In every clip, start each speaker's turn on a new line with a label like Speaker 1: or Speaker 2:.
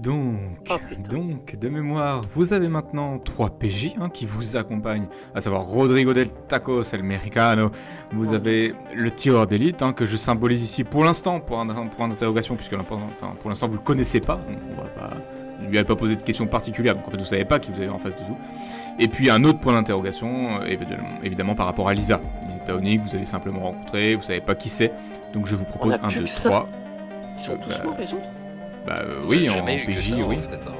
Speaker 1: Donc,
Speaker 2: Oh putain.
Speaker 1: donc, de mémoire, vous avez maintenant 3 PJ qui vous accompagnent, à savoir Rodrigo del Tacos El Mexicano. Vous avez le tireur d'élite que je symbolise ici pour l'instant, pour un d'interrogation, puisque pour l'instant vous le connaissez pas, donc on va pas, je lui avais pas posé de questions particulières, donc en fait vous savez pas qui vous avez en face de vous. Et puis un autre point d'interrogation, évidemment par rapport à Lisa. Lisa Taoni, que vous avez simplement rencontré, vous savez pas qui c'est, donc je vous propose
Speaker 2: On a
Speaker 1: 1,
Speaker 2: plus
Speaker 1: 2,
Speaker 2: que ça.
Speaker 1: 3.
Speaker 2: Ils sont tous morts, les autres.
Speaker 1: Oui, en
Speaker 3: jamais eu que
Speaker 1: PJ,
Speaker 3: ça,
Speaker 1: oui.
Speaker 3: en fait, hein.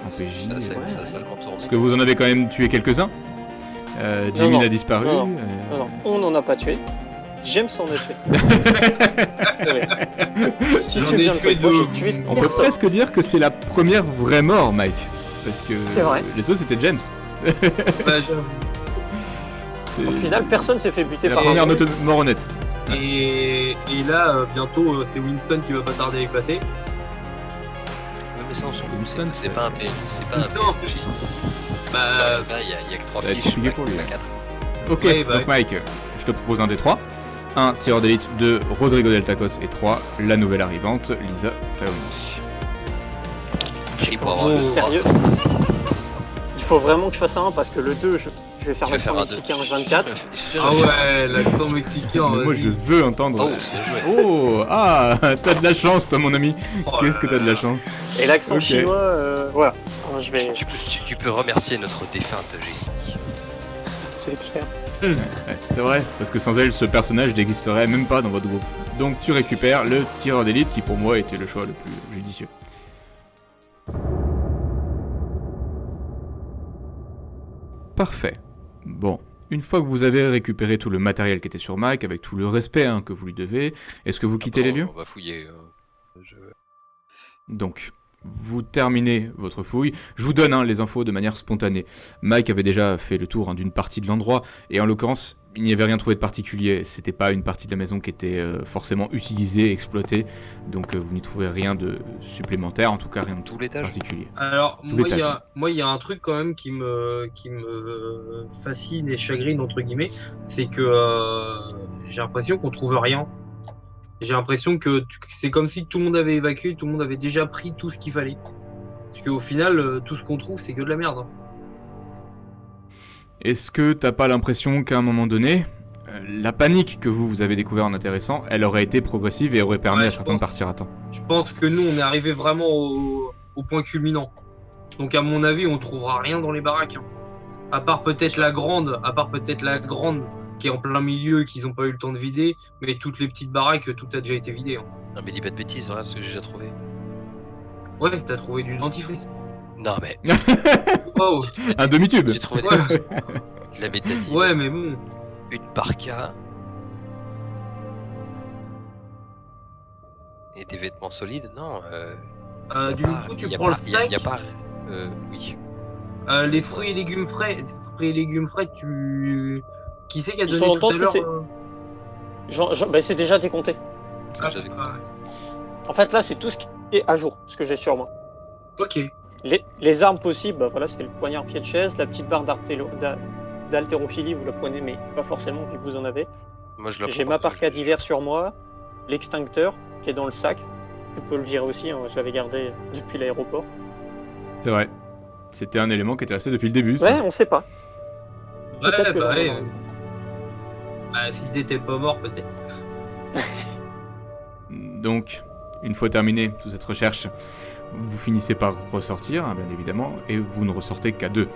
Speaker 1: En PJ.
Speaker 3: Ça
Speaker 2: ouais.
Speaker 3: a salement tourné.
Speaker 1: Parce que vous en avez quand même tué quelques-uns. Jimmy
Speaker 2: non.
Speaker 1: a disparu.
Speaker 2: Non, non, on n'en a pas tué. James en a tué. Ouais. Si
Speaker 4: J'en
Speaker 2: tu
Speaker 4: ai
Speaker 2: viens le
Speaker 4: tué
Speaker 2: truc, moi
Speaker 4: deux.
Speaker 2: j'ai tué
Speaker 1: On peut
Speaker 2: personne.
Speaker 1: presque dire que c'est la première vraie mort, Mike. Parce que
Speaker 2: C'est vrai.
Speaker 1: les autres c'était James.
Speaker 4: Bah, j'avoue.
Speaker 1: C'est
Speaker 2: Au final, personne s'est fait
Speaker 1: c'est
Speaker 2: buter
Speaker 1: la
Speaker 2: par
Speaker 1: première
Speaker 2: un.
Speaker 1: mort honnête.
Speaker 4: Et là, bientôt, c'est Winston qui va pas tarder à les placer.
Speaker 3: Ouais, mais ça, on s'en fout.
Speaker 1: Winston,
Speaker 3: C'est pas un PNJ. C'est pas un
Speaker 4: Winston,
Speaker 3: PNJ.
Speaker 4: Bah,
Speaker 3: Là, il y a que 3
Speaker 1: ça va être
Speaker 3: fiches,
Speaker 1: compliqué pour lui.
Speaker 3: pas 4.
Speaker 1: Ok,
Speaker 4: Ouais, bah
Speaker 1: donc Mike, je te propose un des 3. 1, tireur d'élite, 2, Rodrigo del Tacos, et 3, la nouvelle arrivante, Lisa Taoni.
Speaker 3: Crie pour avoir
Speaker 2: Oh,
Speaker 3: le
Speaker 2: sérieux. Il faut vraiment que je fasse un parce que le 2, je vais faire
Speaker 3: Je vais faire
Speaker 2: l'accent
Speaker 3: un 2.
Speaker 2: mexicain 24.
Speaker 4: Ah ouais, l'accent mexicain.
Speaker 1: Mais moi
Speaker 4: vas-y.
Speaker 1: je veux entendre.
Speaker 3: Oh, bien joué.
Speaker 1: Oh, ah, t'as de la chance toi mon ami.
Speaker 4: Oh
Speaker 1: Qu'est-ce
Speaker 4: là
Speaker 1: que t'as de
Speaker 4: là.
Speaker 1: la chance.
Speaker 2: Et l'accent
Speaker 1: Ok.
Speaker 2: chinois, voilà. Alors, je vais.
Speaker 3: Tu peux remercier notre défunte Jessie.
Speaker 2: C'est clair.
Speaker 1: Ouais, c'est vrai, parce que sans elle, ce personnage n'existerait même pas dans votre groupe. Donc tu récupères le tireur d'élite qui pour moi était le choix le plus judicieux. Parfait. Bon, une fois que vous avez récupéré tout le matériel qui était sur Mike, avec tout le respect que vous lui devez, est-ce que vous quittez les lieux ?
Speaker 3: On va fouiller.
Speaker 1: Donc, vous terminez votre fouille. Je vous donne les infos de manière spontanée. Mike avait déjà fait le tour d'une partie de l'endroit, et en l'occurrence, il n'y avait rien trouvé de particulier. C'était pas une partie de la maison qui était forcément utilisée, exploitée, donc vous n'y trouvez rien de supplémentaire, en tout cas rien de
Speaker 3: Tout l'étage.
Speaker 1: particulier.
Speaker 4: Alors,
Speaker 1: Tout
Speaker 4: moi,
Speaker 1: l'étage,
Speaker 4: il y a un truc quand même qui me fascine et chagrine, entre guillemets, c'est que j'ai l'impression qu'on trouve rien. J'ai l'impression que c'est comme si tout le monde avait évacué, tout le monde avait déjà pris tout ce qu'il fallait. Parce qu'au final, tout ce qu'on trouve, c'est que de la merde. Hein.
Speaker 1: Est-ce que t'as pas l'impression qu'à un moment donné, la panique que vous avez découvert en intéressant, elle aurait été progressive et aurait permis
Speaker 4: Ouais,
Speaker 1: à
Speaker 4: je
Speaker 1: certains de
Speaker 4: pense.
Speaker 1: partir à temps ?
Speaker 4: Je pense que nous, on est arrivé vraiment au point culminant. Donc, à mon avis, on trouvera rien dans les baraques. Hein. À part peut-être la grande, qui est en plein milieu et qu'ils n'ont pas eu le temps de vider, mais toutes les petites baraques, tout a déjà été vidé. Hein.
Speaker 3: Non, mais dis pas de bêtises, voilà, parce que j'ai déjà trouvé.
Speaker 4: Ouais, t'as trouvé du dentifrice.
Speaker 3: Non, mais
Speaker 4: Oh,
Speaker 1: Un demi-tube.
Speaker 3: j'ai trouvé
Speaker 4: ouais,
Speaker 3: de la bétadine,
Speaker 4: ouais, mais bon.
Speaker 3: une parka et des vêtements solides. Non.
Speaker 4: Du coup, tu prends le steak,
Speaker 3: Y a pas. Oui.
Speaker 4: les fruits et légumes frais. Tu. Qui c'est qui a
Speaker 2: Ils
Speaker 4: donné
Speaker 2: sont
Speaker 4: tout à
Speaker 2: dans le
Speaker 4: l'heure
Speaker 2: tracé. Bah, c'est déjà décompté.
Speaker 3: Ça, j'avais compris.
Speaker 2: En fait, là, c'est tout ce qui est à jour, ce que j'ai sur moi.
Speaker 4: Ok.
Speaker 2: Les armes possibles, bah, voilà, c'était le poignard pied de chaise, la petite barre d'haltérophilie, vous la prenez, mais pas forcément, vu que vous en avez.
Speaker 3: Moi, je la
Speaker 2: J'ai
Speaker 3: prends
Speaker 2: ma
Speaker 3: pas,
Speaker 2: parka d'hiver sur moi, l'extincteur qui est dans le sac. Tu peux le virer aussi, je l'avais gardé depuis l'aéroport.
Speaker 1: C'est vrai. C'était un élément qui était resté depuis le début. Ça.
Speaker 2: Ouais, on sait pas.
Speaker 4: Ouais,
Speaker 2: Peut-être que
Speaker 4: bah,
Speaker 2: j'en ai
Speaker 4: ouais.
Speaker 2: marre.
Speaker 4: Bah, s'ils étaient pas morts, peut-être.
Speaker 1: Donc, une fois terminé toute cette recherche, vous finissez par ressortir, bien évidemment, et vous ne ressortez qu'à 2.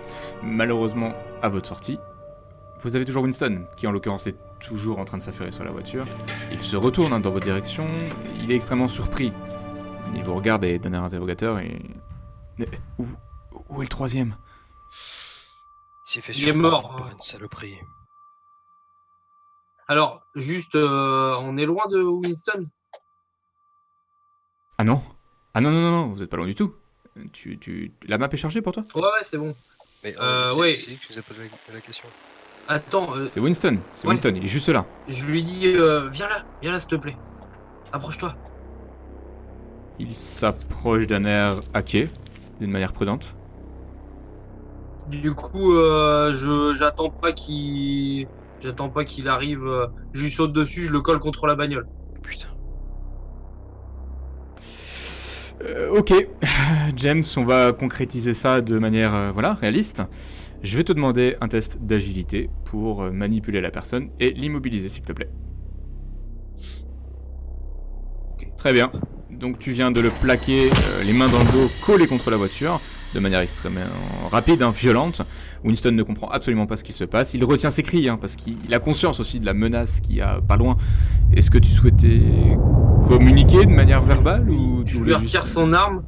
Speaker 1: Malheureusement, à votre sortie, vous avez toujours Winston, qui en l'occurrence est toujours en train de s'affairer sur la voiture. Il se retourne dans votre direction, il est extrêmement surpris. Il vous regarde et d'un air interrogateur et... Mais où est le troisième ?
Speaker 3: s'est fait
Speaker 4: Il est
Speaker 3: surprendre
Speaker 4: mort.
Speaker 3: par une saloperie.
Speaker 4: Alors, juste, on est loin de Winston.
Speaker 1: Ah non ? Ah non, vous êtes pas loin du tout. La map est chargée pour toi ?
Speaker 4: Ouais, c'est bon.
Speaker 3: Mais
Speaker 4: ouais.
Speaker 3: c'est lui qui nous a posé la question.
Speaker 1: C'est
Speaker 4: Attends,
Speaker 1: Winston,
Speaker 4: ouais.
Speaker 1: Winston, il est juste là.
Speaker 4: je lui dis, viens là, s'il te plaît. Approche-toi.
Speaker 1: Il s'approche d'un air hacké, d'une manière prudente.
Speaker 4: Du coup, j'attends pas qu'il arrive. Je lui saute dessus, je le colle contre la bagnole.
Speaker 3: Putain.
Speaker 1: Ok, James, on va concrétiser ça de manière réaliste. Je vais te demander un test d'agilité pour manipuler la personne et l'immobiliser, s'il te plaît. Très bien. Donc tu viens de le plaquer, les mains dans le dos, collé contre la voiture, de manière extrêmement rapide, violente. Winston ne comprend absolument pas ce qu'il se passe. Il retient ses cris, parce qu'il a conscience aussi de la menace qu'il y a pas loin. Est-ce que tu souhaitais communiquer de manière verbale ou tu
Speaker 4: Je lui
Speaker 1: voulais
Speaker 4: retire
Speaker 1: juste...
Speaker 4: son arme.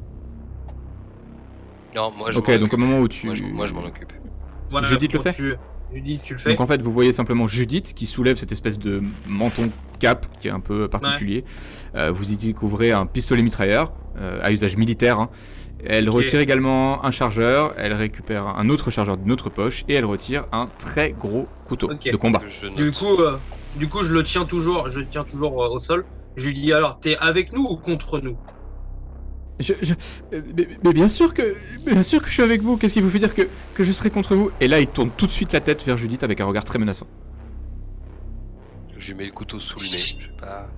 Speaker 3: Non, moi je
Speaker 1: Ok,
Speaker 3: m'en
Speaker 1: donc au
Speaker 3: occupe.
Speaker 1: moment où tu...
Speaker 3: Moi je m'en occupe.
Speaker 4: Voilà,
Speaker 1: Judith le
Speaker 4: quand
Speaker 1: fait
Speaker 4: Judith, tu le fais.
Speaker 1: Donc en fait, vous voyez simplement Judith qui soulève cette espèce de menton cap qui est un peu particulier. Vous y découvrez un pistolet mitrailleur à usage militaire. Elle retire également un chargeur, elle récupère un autre chargeur d'une autre poche et elle retire un très gros couteau de combat.
Speaker 3: Je note.
Speaker 4: Du coup, je le tiens toujours, au sol. Je lui dis alors, t'es avec nous ou contre nous?
Speaker 1: Mais bien sûr que je suis avec vous. Qu'est-ce qui vous fait dire que je serai contre vous? Et là, il tourne tout de suite la tête vers Judith avec un regard très menaçant.
Speaker 3: Je lui mets le couteau sous le nez. Je sais pas.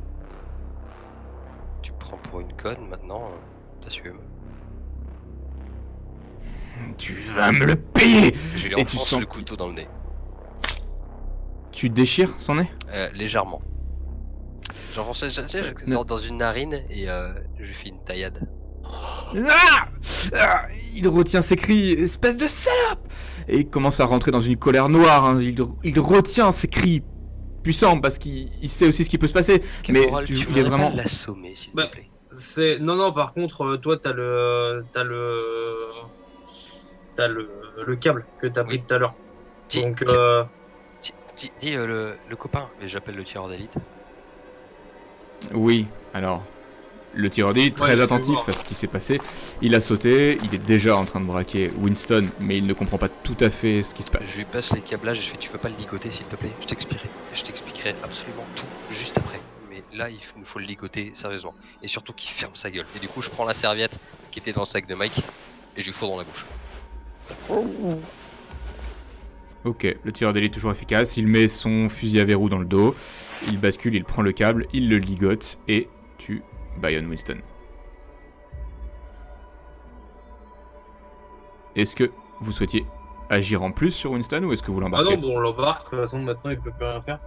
Speaker 3: Tu me prends pour une conne maintenant. T'assumes.
Speaker 1: Tu vas me le payer.
Speaker 3: Je lui
Speaker 1: Et tu
Speaker 3: enfonce
Speaker 1: sens
Speaker 3: le couteau dans le nez.
Speaker 1: Tu déchires son nez?
Speaker 3: Légèrement. J'enfonce dans une narine et je lui fais une taillade.
Speaker 1: Il retient ses cris, espèce de salope! Et il commence à rentrer dans une colère noire. Il retient ses cris puissants parce qu'il sait aussi ce qui peut se passer. Mais
Speaker 3: tu
Speaker 1: il est
Speaker 3: voudrais
Speaker 1: vraiment...
Speaker 3: pas l'assommer, s'il
Speaker 4: Bah,
Speaker 3: te plaît.
Speaker 4: Non, par contre, toi, t'as le câble que t'as pris
Speaker 3: Oui.
Speaker 4: tout à l'heure.
Speaker 3: Dis,
Speaker 4: Donc,
Speaker 3: dis le copain, et j'appelle le tireur d'élite.
Speaker 1: Oui, alors... Le tireur d'élite,
Speaker 4: Ouais,
Speaker 1: très
Speaker 4: je vais
Speaker 1: attentif
Speaker 4: voir.
Speaker 1: à ce qui s'est passé, il a sauté, il est déjà en train de braquer Winston, mais il ne comprend pas tout à fait ce qui se
Speaker 3: Je lui
Speaker 1: passe.
Speaker 3: passe les câblages et je fais tu veux pas le ligoter s'il te plaît? Je t'expliquerai absolument tout juste après. Mais là il nous faut le ligoter sérieusement. Et surtout qu'il ferme sa gueule. Et du coup je prends la serviette qui était dans le sac de Mike et je lui fous dans la bouche.
Speaker 1: Ok, le tireur d'élite toujours efficace, il met son fusil à verrou dans le dos, il bascule, il prend le câble, il le ligote et tue Byron Winston. Est-ce que vous souhaitiez agir en plus sur Winston ou est-ce que vous
Speaker 4: ah
Speaker 1: l'embarquez?
Speaker 4: non, bon, on l'embarque. De toute façon, maintenant, il peut plus rien faire.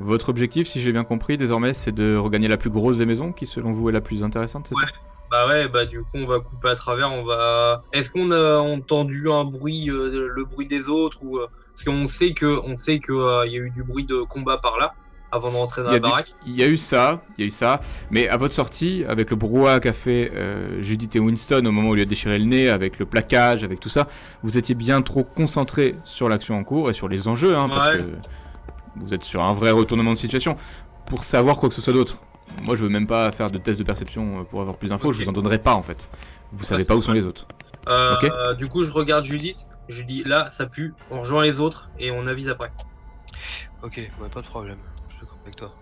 Speaker 1: Votre objectif, si j'ai bien compris, désormais, c'est de regagner la plus grosse des maisons, qui selon vous est la plus intéressante, c'est ça?
Speaker 4: Bah ouais, bah du coup, on va couper à travers. Est-ce qu'on a entendu un bruit, le bruit des autres ou parce qu'on sait que, il y a eu du bruit de combat par là avant de rentrer dans la baraque.
Speaker 1: Il y a eu ça, mais à votre sortie, avec le brouhaha qu'a fait Judith et Winston au moment où il a déchiré le nez, avec le plaquage, avec tout ça, vous étiez bien trop concentré sur l'action en cours et sur les enjeux, parce
Speaker 4: Ouais.
Speaker 1: que vous êtes sur un vrai retournement de situation, pour savoir quoi que ce soit d'autre. Moi, je veux même pas faire de test de perception pour avoir plus d'infos,
Speaker 4: Ok.
Speaker 1: je vous en donnerai pas en fait. Vous savez pas où sont les autres. Ok.
Speaker 4: Du coup, je regarde Judith. Je lui dis là, ça pue. On rejoint les autres et on avise après.
Speaker 3: Ok, ouais, pas de problème. Je suis d'accord avec toi.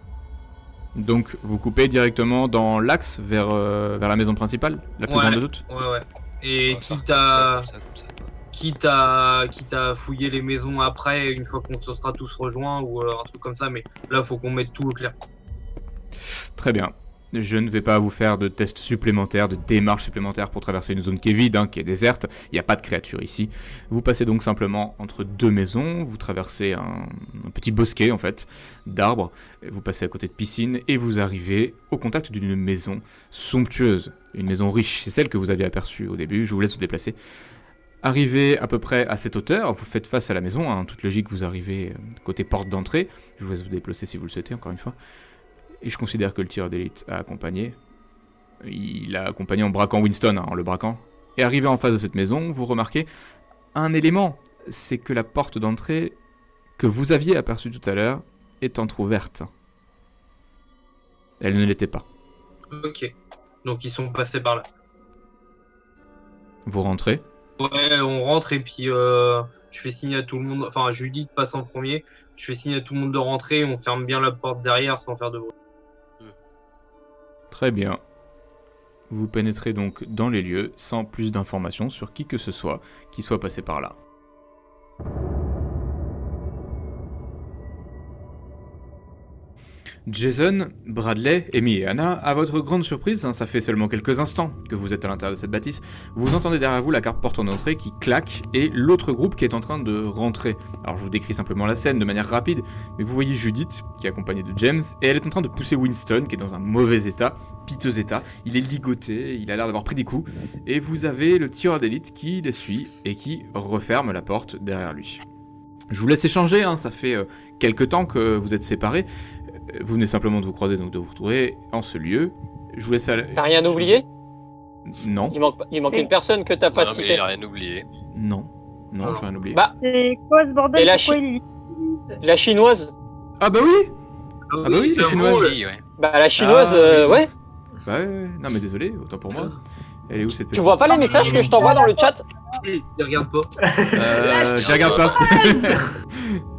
Speaker 1: Donc, vous coupez directement dans l'axe vers la maison principale, la plus
Speaker 4: Ouais.
Speaker 1: grande de toutes.
Speaker 4: Ouais. Et
Speaker 3: On va faire
Speaker 4: quitte
Speaker 3: comme
Speaker 4: à
Speaker 3: ça, comme ça.
Speaker 4: quitte à fouiller les maisons après, une fois qu'on se sera tous rejoints ou un truc comme ça. Mais là, faut qu'on mette tout au clair.
Speaker 1: Très bien. Je ne vais pas vous faire de tests supplémentaires, de démarches supplémentaires pour traverser une zone qui est vide, qui est déserte. Il n'y a pas de créatures ici. Vous passez donc simplement entre deux maisons, vous traversez un petit bosquet en fait, d'arbres, vous passez à côté de piscines et vous arrivez au contact d'une maison somptueuse, une maison riche. C'est celle que vous aviez aperçue au début, je vous laisse vous déplacer. Arrivé à peu près à cette hauteur, vous faites face à la maison, en toute logique vous arrivez côté porte d'entrée, je vous laisse vous déplacer si vous le souhaitez encore une fois. Et je considère que le tireur d'élite a accompagné. Il a accompagné en braquant Winston, en le braquant. Et arrivé en face de cette maison, vous remarquez un élément. C'est que la porte d'entrée que vous aviez aperçue tout à l'heure est entrouverte. Elle ne l'était pas.
Speaker 4: Ok. Donc ils sont passés par là.
Speaker 1: Vous rentrez.
Speaker 4: Ouais, on rentre et puis je fais signe à tout le monde. Enfin, Judith passe en premier. Je fais signe à tout le monde de rentrer. On ferme bien la porte derrière sans faire de bruit.
Speaker 1: Très bien. Vous pénétrez donc dans les lieux sans plus d'informations sur qui que ce soit qui soit passé par là. Jason, Bradley, Amy et Anna, à votre grande surprise, ça fait seulement quelques instants que vous êtes à l'intérieur de cette bâtisse, vous entendez derrière vous la carte porte en entrée qui claque et l'autre groupe qui est en train de rentrer. Alors je vous décris simplement la scène de manière rapide, mais vous voyez Judith, qui est accompagnée de James, et elle est en train de pousser Winston, qui est dans un mauvais état, piteux état. Il est ligoté, il a l'air d'avoir pris des coups, et vous avez le tireur d'élite qui les suit et qui referme la porte derrière lui. Je vous laisse échanger, ça fait quelques temps que vous êtes séparés. Vous venez simplement de vous croiser, donc de vous retrouver en ce lieu. Je vous laisse aller.
Speaker 2: T'as rien oublié?
Speaker 1: Non.
Speaker 2: Il manque une personne que t'as pas
Speaker 3: Non, mais
Speaker 2: citée.
Speaker 3: il a rien oublié.
Speaker 1: Non, j'ai rien oublié.
Speaker 2: Bah,
Speaker 5: C'est quoi ce bordel?
Speaker 2: Et la
Speaker 5: Pourquoi il...
Speaker 2: la chinoise.
Speaker 1: Ah bah oui. Ah bah oui, la chinoise.
Speaker 3: Oui, ouais.
Speaker 2: Bah, la chinoise,
Speaker 1: Ah, oui,
Speaker 2: ouais.
Speaker 1: mince. Bah ouais, non mais désolé, autant pour moi. Elle est où cette petite?
Speaker 2: Tu vois pas les messages que je t'envoie dans le chat?
Speaker 4: Il regarde pas.
Speaker 1: Je les regarde pas.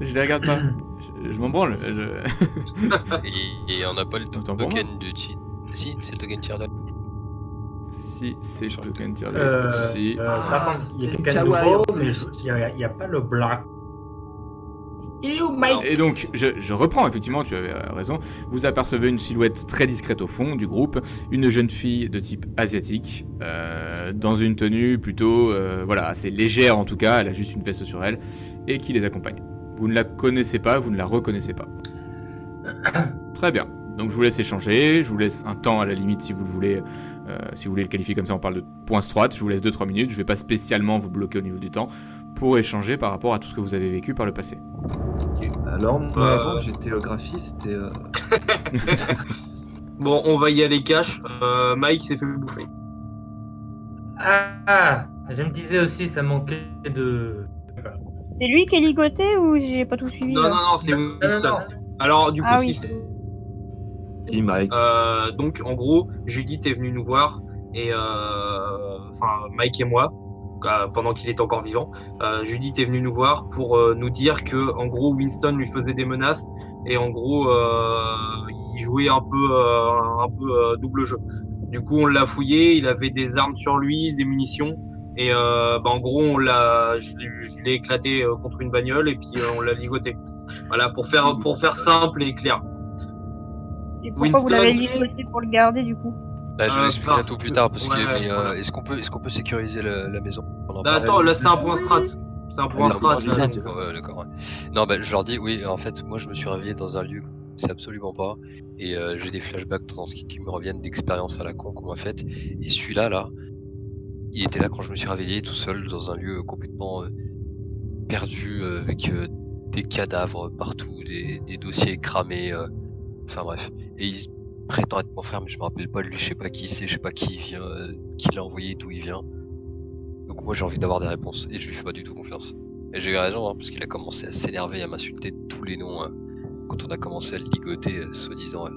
Speaker 1: Je les regarde pas. Je m'en branle.
Speaker 3: Et on n'a pas le
Speaker 1: Autant pour
Speaker 3: token du tir. Si, c'est le token tir de.
Speaker 1: Si, c'est le token tir de
Speaker 6: Par
Speaker 1: si.
Speaker 6: contre, il y a quelqu'un de nouveau, mais il n'y a pas le black. Il est où, Mike?
Speaker 1: Et donc, je reprends, effectivement, tu avais raison. Vous apercevez une silhouette très discrète au fond du groupe, une jeune fille de type asiatique, dans une tenue plutôt, assez légère en tout cas, elle a juste une veste sur elle, et qui les accompagne. Vous ne la connaissez pas, vous ne la reconnaissez pas. Très bien. Donc je vous laisse échanger, je vous laisse un temps à la limite si vous le voulez, si vous voulez le qualifier comme ça, on parle de points strat, je vous laisse 2-3 minutes, je vais pas spécialement vous bloquer au niveau du temps pour échanger par rapport à tout ce que vous avez vécu par le passé.
Speaker 7: Alors, moi avant j'étais graphiste et...
Speaker 4: Bon, on va y aller cash. Mike s'est fait bouffer.
Speaker 6: Ah, je me disais aussi, ça manquait de...
Speaker 5: C'est lui qui est ligoté ou j'ai pas tout suivi?
Speaker 4: Non,
Speaker 5: là
Speaker 4: non, c'est Winston.
Speaker 6: non.
Speaker 4: Alors, du coup,
Speaker 5: Ah
Speaker 4: si
Speaker 5: oui.
Speaker 4: c'est...
Speaker 7: Et Mike.
Speaker 4: Donc, en gros, Judith est venue nous voir et Mike et moi, pendant qu'il était encore vivant, Judith est venue nous voir pour nous dire que, en gros, Winston lui faisait des menaces et en gros, il jouait un peu double jeu. Du coup, on l'a fouillé, il avait des armes sur lui, des munitions. Et en gros, je l'ai éclaté contre une bagnole et puis on l'a ligoté. Voilà, pour faire simple et clair.
Speaker 5: Et pourquoi vous
Speaker 4: Winston,
Speaker 5: l'avez ligoté pour le garder du coup?
Speaker 3: Bah, je vais l'expliquer
Speaker 4: parce
Speaker 3: tout plus
Speaker 4: que-
Speaker 3: tard parce que
Speaker 4: ouais,
Speaker 3: mais,
Speaker 4: voilà.
Speaker 3: est-ce qu'on peut sécuriser la maison pendant
Speaker 4: Bah, attends, là c'est un point strat. C'est un point
Speaker 7: Ah,
Speaker 4: strat.
Speaker 7: c'est un
Speaker 4: là.
Speaker 7: point
Speaker 3: Ouais, d'accord. Ouais. Non, bah, je leur dis, oui, en fait, moi je me suis réveillé dans un lieu que c'est absolument pas. Et j'ai des flashbacks qui me reviennent d'expériences à la con qu'on m'a faites. Et celui-là, là, il était là quand je me suis réveillé tout seul dans un lieu complètement perdu avec des cadavres partout, des dossiers cramés. Enfin bref. Et il prétend être mon frère, mais je me rappelle pas de lui, je sais pas qui c'est, je sais pas qui vient, qui l'a envoyé, d'où il vient. Donc moi j'ai envie d'avoir des réponses et je lui fais pas du tout confiance. Et j'ai eu raison, parce qu'il a commencé à s'énerver, à m'insulter de tous les noms quand on a commencé à le ligoter, soi-disant,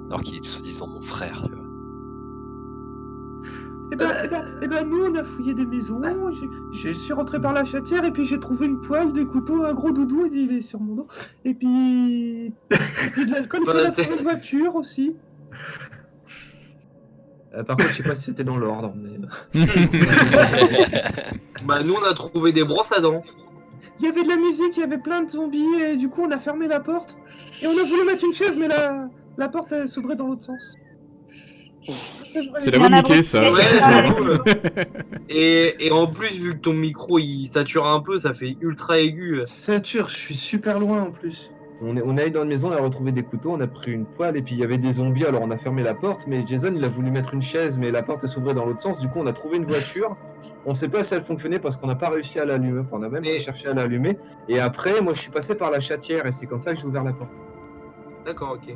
Speaker 3: alors qu'il est soi-disant mon frère. Tu vois.
Speaker 8: Eh ben, nous, on a fouillé des maisons, je suis rentré par la chatière, et puis j'ai trouvé une poêle, des couteaux, un gros doudou, il est sur mon dos, et puis de l'alcool, et puis on a trouvé une voiture aussi.
Speaker 7: Par contre, je sais pas si c'était dans l'ordre, mais...
Speaker 4: Bah, nous on a trouvé des brosses à dents.
Speaker 8: Il y avait de la musique, il y avait plein de zombies, et du coup, on a fermé la porte, et on a voulu mettre une chaise, mais la porte, elle s'ouvrait dans l'autre sens.
Speaker 1: C'est la voix de Mickey, ça.
Speaker 4: Ouais,
Speaker 5: Ah,
Speaker 4: j'avoue. Et en plus, vu que ton micro il sature un peu, ça fait ultra aigu.
Speaker 8: Sature, je suis super loin en plus.
Speaker 7: On est allé dans une maison, on a retrouvé des couteaux, on a pris une poêle, et puis il y avait des zombies, alors on a fermé la porte, mais Jason, il a voulu mettre une chaise, mais la porte, elle s'ouvrait dans l'autre sens, du coup, on a trouvé une voiture. On sait pas si elle fonctionnait parce qu'on n'a pas réussi à l'allumer, enfin, on a même pas cherché à l'allumer. Et après, moi, je suis passé par la chatière, et c'est comme ça que j'ai ouvert la porte.
Speaker 4: D'accord, ok.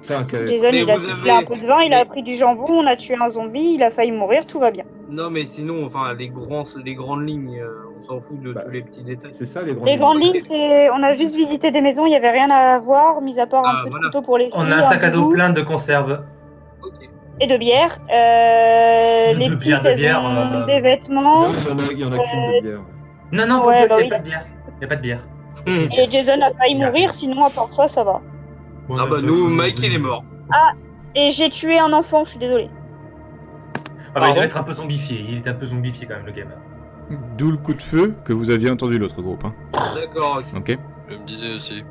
Speaker 7: Enfin, que...
Speaker 5: Jason,
Speaker 4: Mais
Speaker 5: il a
Speaker 4: vous
Speaker 5: sifflé
Speaker 4: avez-
Speaker 5: un peu de vin, il a pris du jambon, on a tué un zombie, il a failli mourir, tout va bien.
Speaker 4: Non, mais sinon, enfin, les grandes lignes, on s'en fout de
Speaker 7: Bah,
Speaker 4: tous les petits détails.
Speaker 7: C'est ça, les grandes
Speaker 5: Les grandes lignes, c'est... On a juste visité des maisons, il n'y avait rien à voir, mis à part un
Speaker 4: Ah,
Speaker 5: peu de
Speaker 4: voilà.
Speaker 5: couteau pour les filles,
Speaker 6: On a un sac à dos
Speaker 5: doudou
Speaker 6: plein de conserves.
Speaker 4: Ok.
Speaker 5: et de bière. Les
Speaker 6: De
Speaker 5: petites,
Speaker 6: bière, de
Speaker 5: elles
Speaker 6: bière,
Speaker 5: ont des vêtements.
Speaker 7: Il y en a qu'une de bière.
Speaker 6: Non, non,
Speaker 5: Ouais,
Speaker 6: il
Speaker 5: bah
Speaker 6: n'y a
Speaker 5: oui.
Speaker 6: pas de bière. Il n'y a pas de bière.
Speaker 5: Et Jason a failli mourir, sinon à part ça, ça va.
Speaker 4: Ah bah nous, Mike il est mort.
Speaker 5: Et j'ai tué un enfant, je suis désolée.
Speaker 6: Ah bah, il doit être un peu zombifié. Il est un peu zombifié quand même, le gamin.
Speaker 1: D'où le coup de feu que vous aviez entendu l'autre groupe.
Speaker 4: D'accord, ok.
Speaker 1: Ok.
Speaker 3: Je me disais aussi.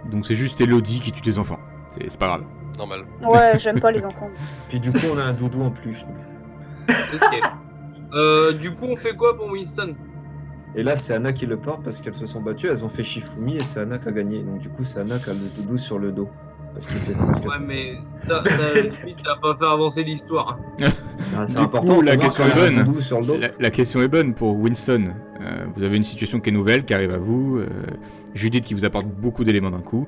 Speaker 1: Donc c'est juste Elodie qui tue des enfants. C'est pas grave.
Speaker 3: Normal.
Speaker 5: Ouais, j'aime pas les enfants.
Speaker 7: Puis du coup, on a un doudou en plus.
Speaker 4: Ok. Du coup, on fait quoi pour Winston?
Speaker 7: Et là, c'est Anna qui le porte parce qu'elles se sont battues. Elles ont fait Shifumi et c'est Anna qui a gagné. Donc du coup, c'est Anna qui a le doudou sur le dos. Parce qu'il fait presque
Speaker 4: Ouais,
Speaker 7: ça.
Speaker 4: mais t'as pas fait avancer l'histoire.
Speaker 7: Ah, c'est
Speaker 1: Du
Speaker 7: important
Speaker 1: coup,
Speaker 7: de
Speaker 1: la
Speaker 7: savoir
Speaker 1: question
Speaker 7: qu'elle
Speaker 1: est
Speaker 7: a un
Speaker 1: bonne.
Speaker 7: doudou sur le dos.
Speaker 1: La question est bonne pour Winston. Vous avez une situation qui est nouvelle, qui arrive à vous. Judith qui vous apporte beaucoup d'éléments d'un coup.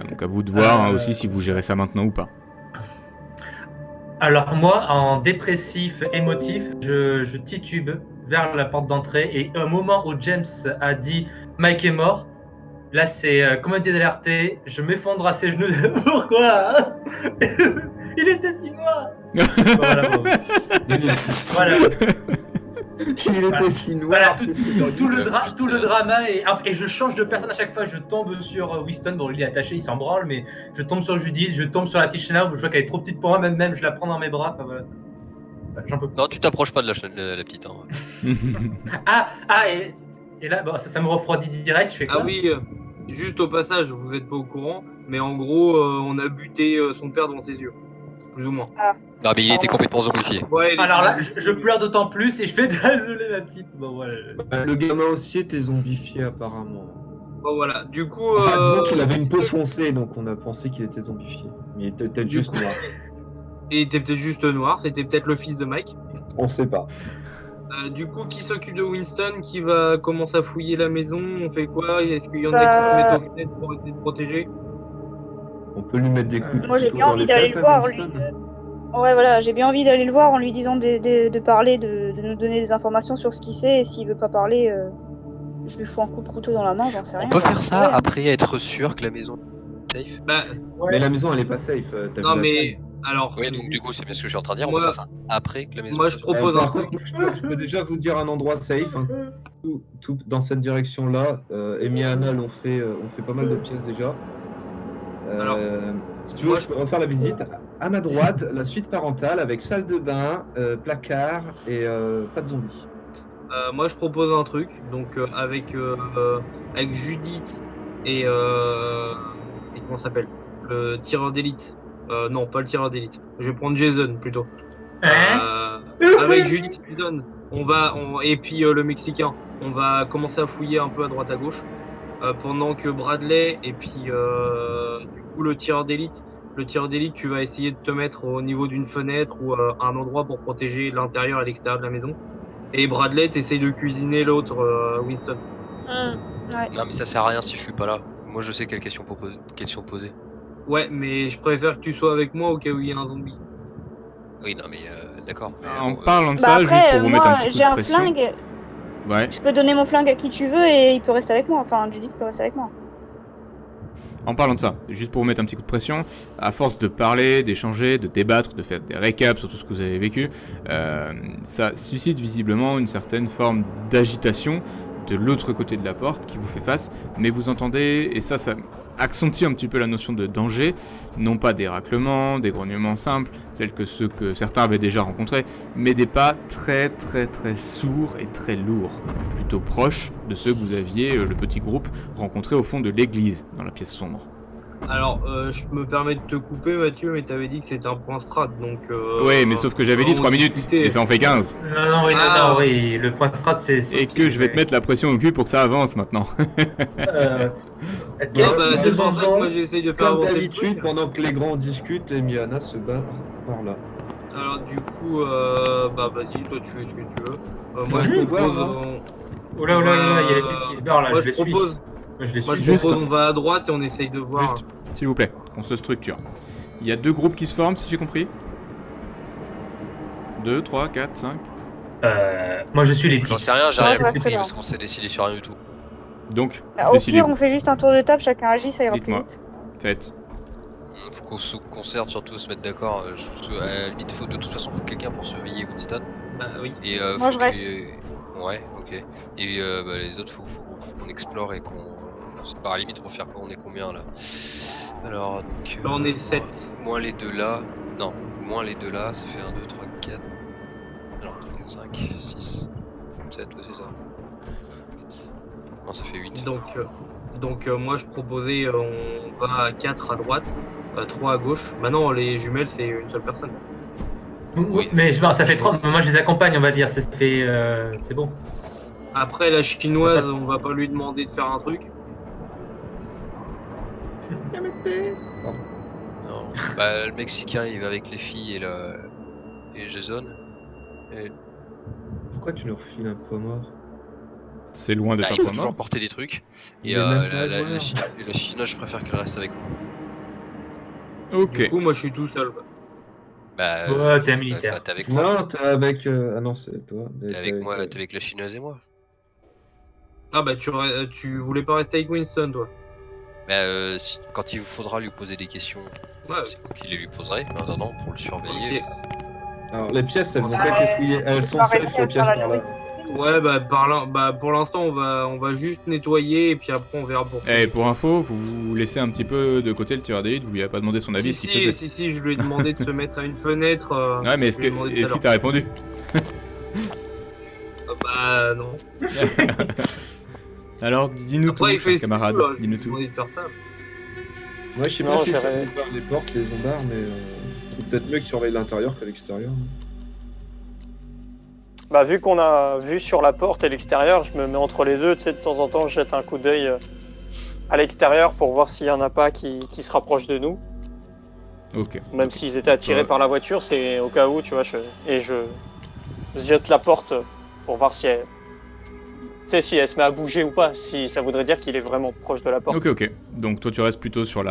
Speaker 1: Donc à vous de voir hein, aussi si vous gérez ça maintenant ou pas.
Speaker 6: Alors moi, en dépressif émotif, je titube vers la porte d'entrée et au moment où James a dit « Mike est mort », là c'est comédie d'alerté, je m'effondre à ses genoux. Pourquoi hein il était si noir. Voilà, bon. Voilà.
Speaker 7: Il était si noir.
Speaker 6: Voilà,
Speaker 7: c'est ce que t'as
Speaker 6: tout
Speaker 7: dit.
Speaker 6: le drama et je change de personne à chaque fois. Je tombe sur Winston, bon, il est attaché, il s'en branle, mais je tombe sur Judith, je tombe sur la Tichena où je vois qu'elle est trop petite pour moi, même je la prends dans mes bras. Enfin, voilà. J'en peux plus.
Speaker 3: Non, tu t'approches pas de la petite. Hein.
Speaker 6: Et là, bon, ça me refroidit direct. Je fais quoi?
Speaker 4: Ah oui, juste au passage, vous êtes pas au courant, mais en gros, on a buté son père devant ses yeux. Plus ou moins.
Speaker 3: Non, mais il était complètement zombifié.
Speaker 4: Ouais,
Speaker 6: Alors là, je pleure d'autant plus et je fais désolé ma petite. Bon, voilà.
Speaker 7: Le gamin aussi était zombifié apparemment.
Speaker 4: Bon, voilà. Du coup.
Speaker 7: Enfin, disons qu'il avait une peau foncée, donc on a pensé qu'il était zombifié. Mais il était peut-être
Speaker 4: Du
Speaker 7: juste
Speaker 4: coup-
Speaker 7: noir.
Speaker 4: Il était peut-être juste noir, c'était peut-être le fils de Mike.
Speaker 7: On sait pas.
Speaker 4: Du coup, qui s'occupe de Winston? Qui va commencer à fouiller la maison? On fait quoi? Est-ce qu'il y en a qui se mettent aux fenêtres pour essayer de protéger?
Speaker 7: On peut lui mettre des coups de
Speaker 5: Moi, j'ai
Speaker 7: couteau
Speaker 5: bien
Speaker 7: dans
Speaker 5: envie
Speaker 7: les
Speaker 5: d'aller
Speaker 7: fesses
Speaker 5: le
Speaker 7: à
Speaker 5: voir.
Speaker 7: Winston.
Speaker 5: Ouais, voilà, j'ai bien envie d'aller le voir en lui disant de parler, de nous donner des informations sur ce qu'il sait. Et s'il veut pas parler, je lui fous un coup de couteau dans la main, j'en sais rien.
Speaker 3: On peut faire ça
Speaker 5: Ouais, hein.
Speaker 3: après être sûr que la maison est safe.
Speaker 4: Bah,
Speaker 7: Mais la maison elle est pas safe. T'as
Speaker 4: non,
Speaker 7: vu la
Speaker 4: mais.
Speaker 7: taille.
Speaker 4: Alors.
Speaker 3: Oui, donc du coup, c'est bien ce que je suis en train de dire. On
Speaker 4: Moi-
Speaker 3: peut faire ça après que la maison
Speaker 4: Moi, je
Speaker 3: soit safe.
Speaker 4: propose un
Speaker 7: Par
Speaker 4: truc.
Speaker 7: contre, je peux déjà vous dire un endroit safe. Hein. Tout dans cette direction-là. Amy et Anna on fait pas mal de pièces déjà.
Speaker 4: Alors,
Speaker 7: si tu veux,
Speaker 4: moi,
Speaker 7: je peux refaire la visite. À ma droite, la suite parentale avec salle de bain, placard et pas de zombies.
Speaker 4: Moi, je propose un truc. Donc, avec Judith et comment ça s'appelle? Le tireur d'élite. Non, pas le tireur d'élite. Je vais prendre Jason plutôt. Avec Judith et Jason, et puis le Mexicain, on va commencer à fouiller un peu à droite à gauche. Pendant que Bradley et puis du coup le tireur d'élite, tu vas essayer de te mettre au niveau d'une fenêtre ou un endroit pour protéger l'intérieur et l'extérieur de la maison. Et Bradley, t'essayes de cuisiner l'autre, Winston.
Speaker 5: Ouais.
Speaker 3: Non, mais ça sert à rien si je suis pas là. Moi, je sais quelle question poser.
Speaker 4: Ouais, mais je préfère que tu sois avec moi au cas où il y a un zombie.
Speaker 3: Oui, non, mais d'accord. mais
Speaker 1: En
Speaker 3: bon,
Speaker 1: parlant de
Speaker 5: Bah
Speaker 1: ça,
Speaker 5: après,
Speaker 1: juste pour vous mettre un
Speaker 5: moi,
Speaker 1: petit coup
Speaker 5: j'ai
Speaker 1: de
Speaker 5: un
Speaker 1: pression.
Speaker 5: flingue.
Speaker 1: Ouais.
Speaker 5: Je peux donner mon flingue à qui tu veux et il peut rester avec moi. Enfin, Judith peut rester avec moi.
Speaker 1: En parlant de ça, juste pour vous mettre un petit coup de pression, à force de parler, d'échanger, de débattre, de faire des récaps sur tout ce que vous avez vécu, ça suscite visiblement une certaine forme d'agitation de l'autre côté de la porte qui vous fait face, mais vous entendez, et ça accentue un petit peu la notion de danger, non pas des raclements, des grognements simples, tels que ceux que certains avaient déjà rencontrés, mais des pas très très très sourds et très lourds, plutôt proches de ceux que vous aviez, le petit groupe, rencontré au fond de l'église, dans la pièce sombre.
Speaker 4: Alors, je me permets de te couper, Mathieu, mais t'avais dit que c'était un point strat, donc.
Speaker 1: Oui, mais sauf que j'avais dit
Speaker 4: on
Speaker 1: 3 minutes,
Speaker 4: discutait.
Speaker 1: et ça en fait 15.
Speaker 6: Non, oui, le point de strat, c'est.
Speaker 1: Et que je vais te mettre la pression au cul pour que ça avance maintenant.
Speaker 4: Ah bah, c'est pour ça que moi j'essaye de faire
Speaker 7: Comme
Speaker 4: avancer le
Speaker 7: d'habitude,
Speaker 4: truc.
Speaker 7: pendant que les grands discutent, Amy et Anna se battent par là.
Speaker 4: Alors du coup, bah vas-y, toi tu fais ce que tu veux.
Speaker 7: C'est
Speaker 4: Moi je
Speaker 7: vrai,
Speaker 4: propose.
Speaker 7: ouais,
Speaker 6: Oh là, il y a les petites qui se barrent là,
Speaker 4: Moi
Speaker 6: je les
Speaker 4: je
Speaker 6: suis.
Speaker 4: propose.
Speaker 6: Moi, je les
Speaker 4: Moi je
Speaker 6: suis.
Speaker 1: Juste.
Speaker 4: propose, on va à droite et on essaye de voir.
Speaker 1: Juste, s'il vous plaît, qu'on se structure. Il y a 2 groupes qui se forment, si j'ai compris. 2, 3, 4, 5.
Speaker 6: Moi, je suis les
Speaker 3: J'en
Speaker 6: petites.
Speaker 3: sais rien, j'ai rien
Speaker 5: Ouais,
Speaker 3: compris
Speaker 5: très bien.
Speaker 3: parce qu'on s'est décidé sur rien du tout.
Speaker 1: Donc,
Speaker 5: Bah, au pire,
Speaker 1: décidez-vous.
Speaker 5: on fait juste un tour de table, chacun agit, ça ira plus
Speaker 1: Dites-moi.
Speaker 5: vite.
Speaker 1: Faites.
Speaker 3: Faut qu'on se concerte, surtout se mettre d'accord. À la limite, de toute façon, faut quelqu'un pour surveiller Winston.
Speaker 4: Bah oui.
Speaker 3: Et,
Speaker 5: Moi,
Speaker 3: faut
Speaker 5: je reste.
Speaker 3: Ouais, ok. Et bah, les autres, faut qu'on explore et qu'on. Par la limite, on va faire quoi? On est combien là? Alors, donc.
Speaker 4: Là on est 7.
Speaker 3: Moins les deux là. Non, moins les deux là, ça fait 1, 2, 3, 4. Alors, 3, 4, 5, 6, 7, ouais, c'est ça. Non, ça fait 8.
Speaker 4: Donc Donc moi je proposais on va à 4 à droite, 3 à gauche. Maintenant les jumelles c'est une seule personne.
Speaker 6: Oui, mais ça fait 3. Moi, je les accompagne, on va dire. C'est bon.
Speaker 4: Après la chinoise, on va pas lui demander de faire un truc.
Speaker 3: Non. Bah, le Mexicain, il va avec les filles et Jason. Et...
Speaker 7: Pourquoi tu nous refiles un poids mort?
Speaker 1: C'est loin d'être
Speaker 3: Bah,
Speaker 1: un
Speaker 3: il peut
Speaker 1: point
Speaker 3: toujours
Speaker 1: mort.
Speaker 3: porter des trucs.
Speaker 7: Il
Speaker 3: Et
Speaker 7: est même pas
Speaker 3: la
Speaker 7: joueur.
Speaker 3: chinoise, je préfère qu'elle reste avec nous.
Speaker 1: Ok.
Speaker 4: Du coup moi je suis tout seul. Quoi.
Speaker 3: Bah,
Speaker 6: Ouais, t'es un militaire.
Speaker 3: t'es avec moi.
Speaker 7: Non, t'es avec. Ah non, c'est toi.
Speaker 3: T'es avec moi, t'es avec la chinoise et moi.
Speaker 4: Ah bah tu voulais pas rester avec Winston toi.
Speaker 3: Bah, quand il vous faudra lui poser des questions,
Speaker 4: Ouais.
Speaker 3: c'est vous qui les lui poserez. En attendant, pour le surveiller.
Speaker 4: Ok.
Speaker 7: Alors, les pièces, elles ont
Speaker 4: Ouais.
Speaker 7: pas été fouillées. Elles sont
Speaker 5: Pas
Speaker 7: safe,
Speaker 5: rester
Speaker 7: les
Speaker 5: à
Speaker 7: pièces
Speaker 5: faire la
Speaker 7: par là.
Speaker 5: nourriture.
Speaker 4: Ouais bah pour l'instant on va juste nettoyer et puis après on verra pour.
Speaker 1: Et pour info, vous laissez un petit peu de côté le tireur d'élite, vous lui avez pas demandé son avis, ce qu'il faisait.
Speaker 4: Si, je lui ai demandé de se mettre à une fenêtre.
Speaker 1: Ouais, mais est-ce
Speaker 4: je lui ai demandé tout à
Speaker 1: qu'il t'a répondu?
Speaker 4: l'heure. Bah non.
Speaker 1: Alors, dis-nous tout,
Speaker 4: Après il fait
Speaker 1: cher camarade,
Speaker 4: camarade. Je lui
Speaker 1: dis-nous
Speaker 4: ai
Speaker 1: tout.
Speaker 4: demandé de faire ça.
Speaker 7: Moi, je sais
Speaker 2: Non,
Speaker 7: pas si ça
Speaker 2: j'irais-
Speaker 7: ouvre les portes, les zombards, mais c'est peut-être mieux qu'ils surveillent l'intérieur que l'extérieur.
Speaker 2: Bah, vu qu'on a vu sur la porte et l'extérieur, je me mets entre les deux. Tu sais, de temps en temps, je jette un coup d'œil à l'extérieur pour voir s'il y en a pas qui se rapprochent de nous.
Speaker 1: Ok.
Speaker 2: Même s'ils étaient attirés
Speaker 1: Ouais.
Speaker 2: par la voiture, c'est au cas où, tu vois. Je jette la porte pour voir si elle, tu sais, si elle se met à bouger ou pas. Si ça voudrait dire qu'il est vraiment proche de la porte.
Speaker 1: Ok. Donc toi tu restes plutôt sur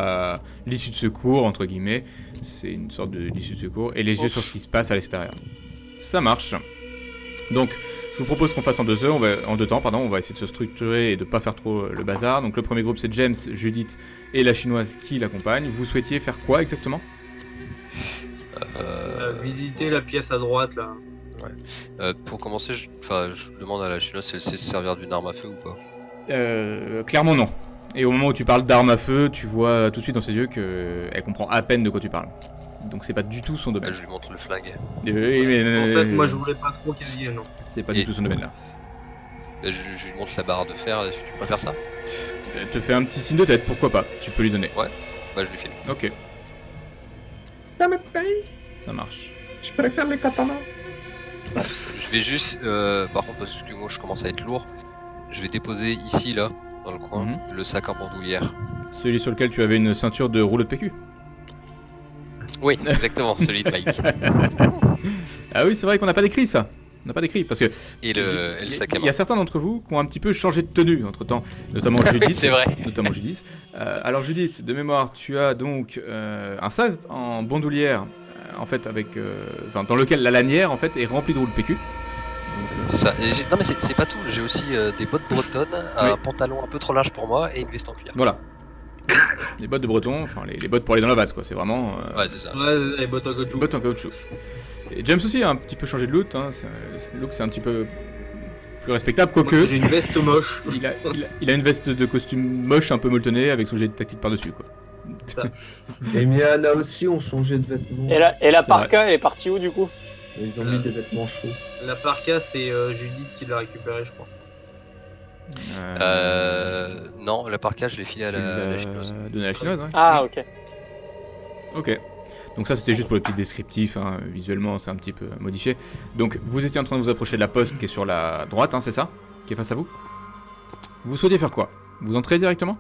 Speaker 1: l'issue de secours, entre guillemets. C'est une sorte de l'issue de secours. Et les yeux sur ce qui se passe à l'extérieur. Ça marche. Donc, je vous propose qu'on fasse en deux temps, on va essayer de se structurer et de pas faire trop le bazar. Donc le premier groupe c'est James, Judith et la chinoise qui l'accompagne. Vous souhaitiez faire quoi exactement?
Speaker 4: Visiter la pièce à droite là.
Speaker 3: Pour commencer, je demande à la chinoise si elle sait se servir d'une arme à feu ou pas.
Speaker 1: Clairement non. Et au moment où tu parles d'arme à feu, tu vois tout de suite dans ses yeux qu'elle comprend à peine de quoi tu parles. Donc c'est pas du tout son
Speaker 3: Bah,
Speaker 1: domaine.
Speaker 3: je lui montre le flingue.
Speaker 4: En fait moi je voulais pas trop qu'elle vienne. Non.
Speaker 1: C'est pas du tout son domaine là.
Speaker 3: Bah, je lui montre la barre de fer. Tu préfères ça?
Speaker 1: Elle te fait un petit signe de tête, pourquoi pas, tu peux lui donner.
Speaker 3: Bah, je lui file.
Speaker 1: Ok,
Speaker 8: Ça me paye.
Speaker 1: ça marche.
Speaker 8: Je préfère les katanas.
Speaker 3: Je vais juste, par contre, parce que moi je commence à être lourd, je vais déposer ici, là, dans le coin,
Speaker 1: Mhm.
Speaker 3: le sac en bandoulière.
Speaker 1: Celui sur lequel tu avais une ceinture de rouleau de PQ.
Speaker 3: Oui, exactement, celui de Mike.
Speaker 1: Ah oui, c'est vrai qu'on n'a pas décrit ça. On n'a pas décrit parce que
Speaker 3: Et le sac à
Speaker 1: il
Speaker 3: main.
Speaker 1: y a certains d'entre vous qui ont un petit peu changé de tenue entre temps, notamment
Speaker 3: Oui,
Speaker 1: Judith.
Speaker 3: c'est vrai.
Speaker 1: Notamment Judith. Alors Judith, de mémoire, tu as donc un sac en bandoulière, en fait avec, dans lequel la lanière en fait est remplie de rouleau de PQ. Donc,
Speaker 3: C'est ça. Et non, mais c'est pas tout, j'ai aussi des bottes bretonnes, un pantalon un peu trop large pour moi et une veste en cuir.
Speaker 1: voilà. Les bottes de breton, enfin les bottes pour aller dans la base quoi. C'est vraiment.
Speaker 3: Ouais, c'est ça.
Speaker 4: Ouais, les bottes en caoutchouc.
Speaker 1: Bottes en caoutchouc. Et James aussi a un petit peu changé de look, hein. Le look c'est un petit peu plus respectable,
Speaker 4: Moi,
Speaker 1: quoique
Speaker 4: j'ai une veste moche.
Speaker 1: il a une veste de costume moche un peu molletonnée avec son jet de tactique par-dessus quoi.
Speaker 7: Et Miana aussi ont changé de vêtements.
Speaker 2: Et la parka, elle est partie où du coup?
Speaker 7: Ils ont mis des vêtements chauds.
Speaker 4: La parka c'est Judith qui l'a récupérée je crois.
Speaker 3: Non, la parka, je l'ai filé à
Speaker 1: Tu
Speaker 3: la
Speaker 1: l'as
Speaker 3: chinoise.
Speaker 1: donné à la chinoise, ouais.
Speaker 2: Ah, ok.
Speaker 1: Ok. Donc ça c'était juste pour le petit descriptif, hein. Visuellement c'est un petit peu modifié. Donc vous étiez en train de vous approcher de la poste qui est sur la droite, hein, c'est ça? Qui est face à vous? Vous souhaitez faire quoi? Vous entrez directement?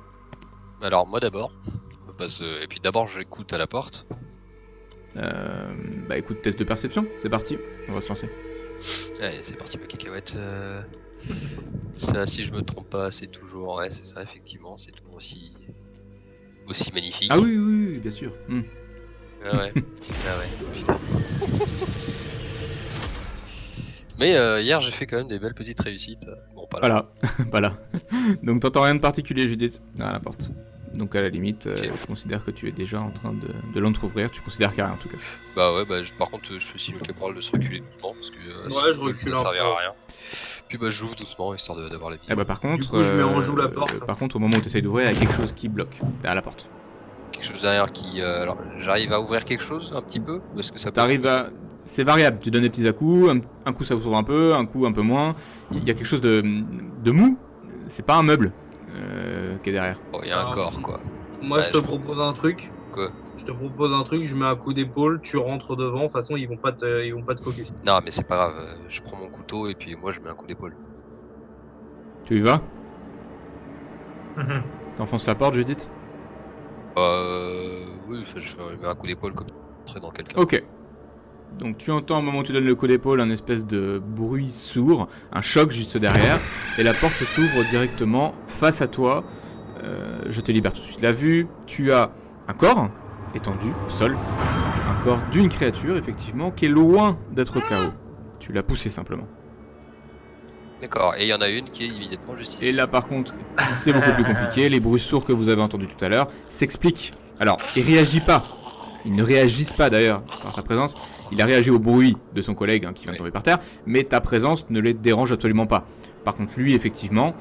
Speaker 3: Alors, moi d'abord. Et puis d'abord, j'écoute à la porte.
Speaker 1: Bah écoute, test de perception, c'est parti, on va se lancer.
Speaker 3: Allez, c'est parti, ma cacahuète. Ça, si je me trompe pas, c'est toujours. Ouais, c'est ça, effectivement, c'est toujours aussi magnifique.
Speaker 1: Ah oui, bien sûr.
Speaker 3: Ah ouais. Ah ouais, putain. Mais hier, j'ai fait quand même des belles petites réussites. Bon, pas là.
Speaker 1: Voilà. Donc t'entends rien de particulier, Judith, à la porte. Donc à la limite,
Speaker 3: Ok.
Speaker 1: je considère que tu es déjà en train de l'entrouvrir, tu considères qu'il n'y a rien en tout cas.
Speaker 3: Bah ouais, par contre, je fais signe au caporal de se reculer doucement, parce que
Speaker 4: Ouais, je recule
Speaker 3: ça
Speaker 4: un
Speaker 3: servira
Speaker 4: peu.
Speaker 3: à rien. Puis bah, j'ouvre doucement, histoire d'avoir la vie.
Speaker 1: Eh bah par contre,
Speaker 4: coup, je mets en joue la porte.
Speaker 1: par contre, au moment où tu essayes d'ouvrir, il y a quelque chose qui bloque à la porte.
Speaker 3: Quelque chose derrière qui... alors, j'arrive à ouvrir quelque chose, un petit peu? Ou est-ce que ça peut...
Speaker 1: T'arrives à... C'est variable, tu donnes des petits à-coups, un coup ça s'ouvre un peu, un coup un peu moins. Il y a quelque chose de mou, c'est pas un meuble. qui est derrière.
Speaker 3: Bon, il y a un corps, quoi.
Speaker 4: Moi,
Speaker 3: Ouais,
Speaker 4: je te
Speaker 3: je-
Speaker 4: propose un truc.
Speaker 3: Quoi?
Speaker 4: Je te propose un truc, je mets un coup d'épaule, tu rentres devant, de toute façon, ils vont pas te focus.
Speaker 3: Non, mais c'est pas grave, je prends mon couteau et puis moi je mets un coup d'épaule.
Speaker 1: Tu y vas?
Speaker 6: Mhm.
Speaker 1: T'enfonces la porte, Judith?
Speaker 3: Oui, enfin, je mets un coup d'épaule comme entrer dans quelqu'un.
Speaker 1: Ok. Donc tu entends au moment où tu donnes le coup d'épaule un espèce de bruit sourd, un choc juste derrière, et la porte s'ouvre directement face à toi. Je te libère tout de suite la vue. Tu as un corps étendu au sol, un corps d'une créature effectivement qui est loin d'être KO. Tu l'as poussé simplement.
Speaker 3: D'accord, et il y en a une qui est immédiatement juste ici.
Speaker 1: Et là par contre, c'est beaucoup plus compliqué. Les bruits sourds que vous avez entendus tout à l'heure s'expliquent. Alors, il réagit pas. Ils ne réagissent pas d'ailleurs par ta présence. Il a réagi au bruit de son collègue qui vient de tomber par terre, mais ta présence ne les dérange absolument pas. Par contre, lui, effectivement,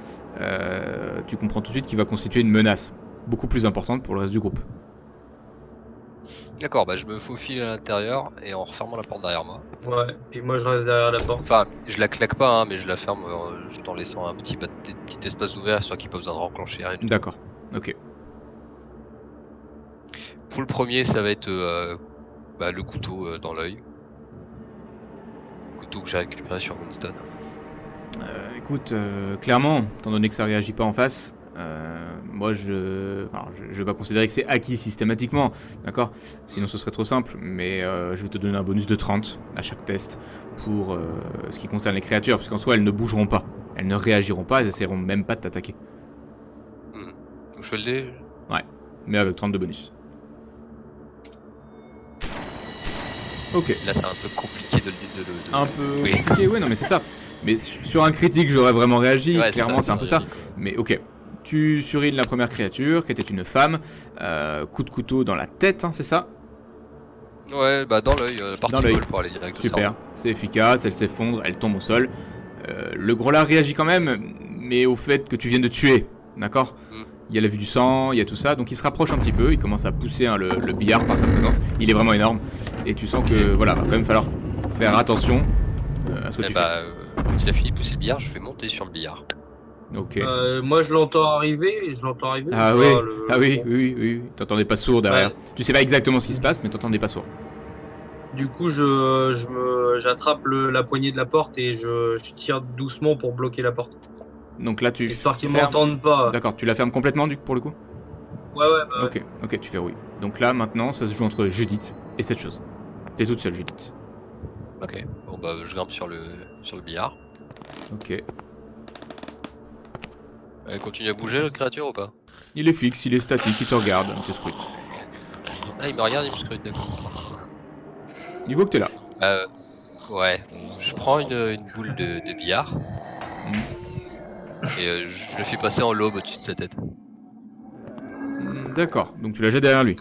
Speaker 1: tu comprends tout de suite qu'il va constituer une menace beaucoup plus importante pour le reste du groupe.
Speaker 3: D'accord, bah je me faufile à l'intérieur et en refermant la porte derrière moi.
Speaker 4: Ouais, et moi, je reste derrière la porte.
Speaker 3: Enfin, je la claque pas, mais je la ferme juste en laissant un petit espace ouvert, soit qu'il n'y ait pas besoin de renclencher rien.
Speaker 1: D'accord, ok.
Speaker 3: Pour le premier, ça va être le couteau dans l'œil. Couteau que j'ai récupéré sur Winston.
Speaker 1: Écoute, clairement, étant donné que ça réagit pas en face, moi je vais pas considérer que c'est acquis systématiquement, d'accord? Sinon ce serait trop simple, mais je vais te donner un bonus de 30 à chaque test pour ce qui concerne les créatures, puisqu'en soi elles ne bougeront pas, elles ne réagiront pas, elles essaieront même pas de t'attaquer.
Speaker 3: Donc je fais le dé.
Speaker 1: Mais avec 30 de bonus. Ok.
Speaker 3: Là c'est un peu compliqué de le...
Speaker 1: Un peu
Speaker 3: Oui.
Speaker 1: compliqué, ouais, non mais c'est ça. Mais sur un critique, j'aurais vraiment réagi,
Speaker 3: Ouais,
Speaker 1: clairement c'est un peu ça.
Speaker 3: j'aurais dit, quoi.
Speaker 1: Mais ok, tu surines la première créature, qui était une femme, coup de couteau dans la tête, c'est ça?
Speaker 3: Ouais, bah dans l'œil, partie
Speaker 1: Dans l'œil.
Speaker 3: vol pour aller direct au
Speaker 1: Super,
Speaker 3: cerveau.
Speaker 1: c'est efficace, elle s'effondre, elle tombe au sol. Le gros là réagit quand même, mais au fait que tu viennes de tuer, d'accord? Il y a la vue du sang, il y a tout ça, donc il se rapproche un petit peu, il commence à pousser le billard par sa présence, il est vraiment énorme, et tu sens que voilà, va quand même falloir faire attention à ce que tu
Speaker 3: Quand il a fini de pousser le billard, je vais monter sur le billard.
Speaker 1: fais. Ok.
Speaker 4: Moi, je l'entends arriver,
Speaker 1: Ah
Speaker 4: je
Speaker 1: oui,
Speaker 4: vois
Speaker 1: ah oui, oui, t'entendais pas sourd derrière.
Speaker 4: Ouais.
Speaker 1: Tu sais pas exactement ce qui se passe, mais t'entendais pas sourd.
Speaker 4: Du coup, j'attrape la poignée de la porte et je tire doucement pour bloquer la porte.
Speaker 1: Donc là tu
Speaker 4: Histoire qu'ils
Speaker 1: fermes-
Speaker 4: m'entendent pas.
Speaker 1: D'accord, tu la fermes complètement pour le coup?
Speaker 4: Ouais, bah ouais.
Speaker 1: Ok, tu verrouilles. Donc là maintenant ça se joue entre Judith et cette chose. T'es toute seule Judith.
Speaker 3: Ok, bon bah je grimpe sur le billard.
Speaker 1: Ok.
Speaker 3: Elle continue à bouger l'autre créature ou pas?
Speaker 1: Il est fixe, il est statique, il te regarde, il te scrute.
Speaker 3: Ah il me regarde, il me scrute, d'accord.
Speaker 1: Il voit que t'es là.
Speaker 3: Ouais, je prends une boule de billard et je le fais passer en lobe au-dessus de sa tête.
Speaker 1: D'accord, donc tu la jettes derrière lui.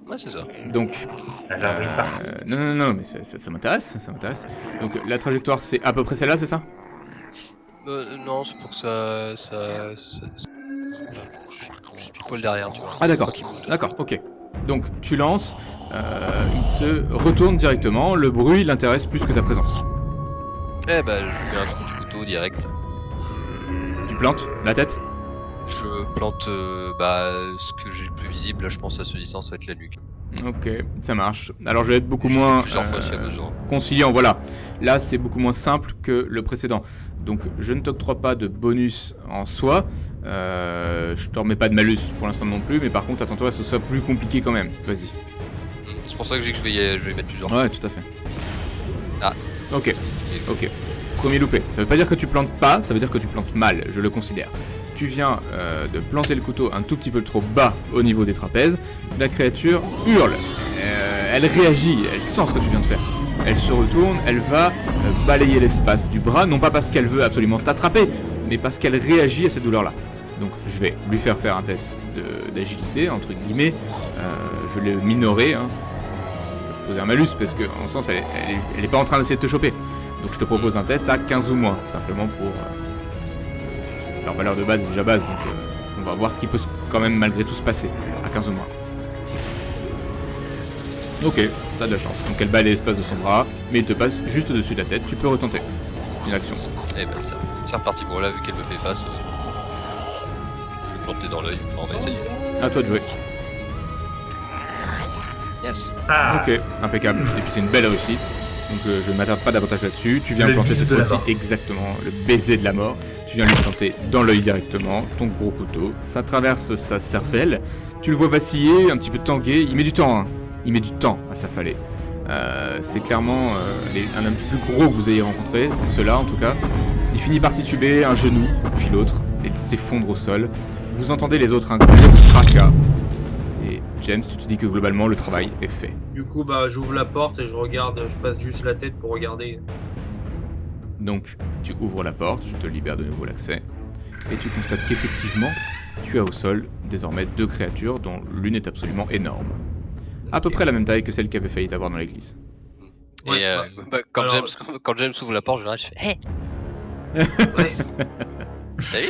Speaker 3: Ouais c'est ça.
Speaker 1: Donc,
Speaker 6: Alors, il est parti.
Speaker 1: non, mais ça m'intéresse, ça m'intéresse. Donc la trajectoire c'est à peu près celle-là, c'est ça?
Speaker 3: Non, c'est pour que ça... Je pile derrière, tu vois.
Speaker 1: Ah d'accord,
Speaker 3: Pas qu'il bouge.
Speaker 1: d'accord, ok. Donc tu lances, il se retourne directement, le bruit l'intéresse plus que ta présence.
Speaker 3: Eh bah je mets un coup de couteau direct.
Speaker 1: Tu plantes la tête?
Speaker 3: Je plante ce que j'ai le plus visible, là je pense à ce distance, ça va être la nuque.
Speaker 1: Ok, ça marche. Alors je vais être beaucoup
Speaker 3: Je fais
Speaker 1: moins
Speaker 3: plusieurs fois s'il y a besoin.
Speaker 1: conciliant, voilà. Là c'est beaucoup moins simple que le précédent. Donc je ne t'octroie pas de bonus en soi. Je te remets pas de malus pour l'instant non plus, mais par contre attends-toi à ce que ce soit plus compliqué quand même. Vas-y.
Speaker 3: C'est pour ça que je dis que je vais mettre plusieurs.
Speaker 1: Ouais, tout à fait.
Speaker 3: Ah.
Speaker 1: Ok, ok. Premier loupé. Ça veut pas dire que tu plantes pas, ça veut dire que tu plantes mal, je le considère. Tu viens de planter le couteau un tout petit peu trop bas au niveau des trapèzes. La créature hurle. Elle réagit, elle sent ce que tu viens de faire. Elle se retourne, elle va balayer l'espace du bras, non pas parce qu'elle veut absolument t'attraper, mais parce qu'elle réagit à cette douleur-là. Donc je vais lui faire un test d'agilité, entre guillemets. Je vais le minorer, Je vais poser un malus, parce que en sens, elle est pas en train d'essayer de te choper. Donc je te propose un test à 15 ou moins, simplement pour... leur valeur de base est déjà basse, donc on va voir ce qui peut quand même malgré tout se passer, à 15 ou moins. Ok, t'as de la chance. Donc elle balaye l'espace de son bras, mais il te passe juste au-dessus de la tête, tu peux retenter. Une action.
Speaker 3: Eh ben c'est reparti. Bon là vu qu'elle me fait face, je vais planter dans l'œil. Enfin, on va essayer.
Speaker 1: À toi de jouer.
Speaker 3: Yes.
Speaker 6: Ah,
Speaker 1: Ok, impeccable. Et puis c'est une belle réussite. Donc je ne m'attarde pas davantage là-dessus. Tu viens
Speaker 6: Le
Speaker 1: planter
Speaker 6: bise
Speaker 1: cette
Speaker 6: de la
Speaker 1: fois-ci
Speaker 6: mort.
Speaker 1: exactement le baiser de la mort. Tu viens lui planter dans l'œil directement ton gros couteau. Ça traverse sa cervelle. Tu le vois vaciller, un petit peu tanguer. Il met du temps, hein. Il met du temps à s'affaler. C'est clairement un homme plus gros que vous ayez rencontré. C'est ceux-là en tout cas. Il finit par tituber un genou, puis l'autre. Et il s'effondre au sol. Vous entendez les autres un gros fracas. Et James, tu te dis que globalement le travail est fait.
Speaker 4: Du coup, bah, j'ouvre la porte et je regarde, je passe juste la tête pour regarder.
Speaker 1: Donc, tu ouvres la porte, je te libère de nouveau l'accès, et tu constates qu'effectivement, tu as au sol désormais 2 créatures dont l'une est absolument énorme. À peu
Speaker 3: Ok.
Speaker 1: près la même taille que celle qui avait failli t'avoir dans l'église.
Speaker 3: Et
Speaker 4: Ouais,
Speaker 3: quand,
Speaker 4: Alors-
Speaker 3: quand James ouvre la porte, je fais Hé
Speaker 4: Ouais.
Speaker 3: T'as vu?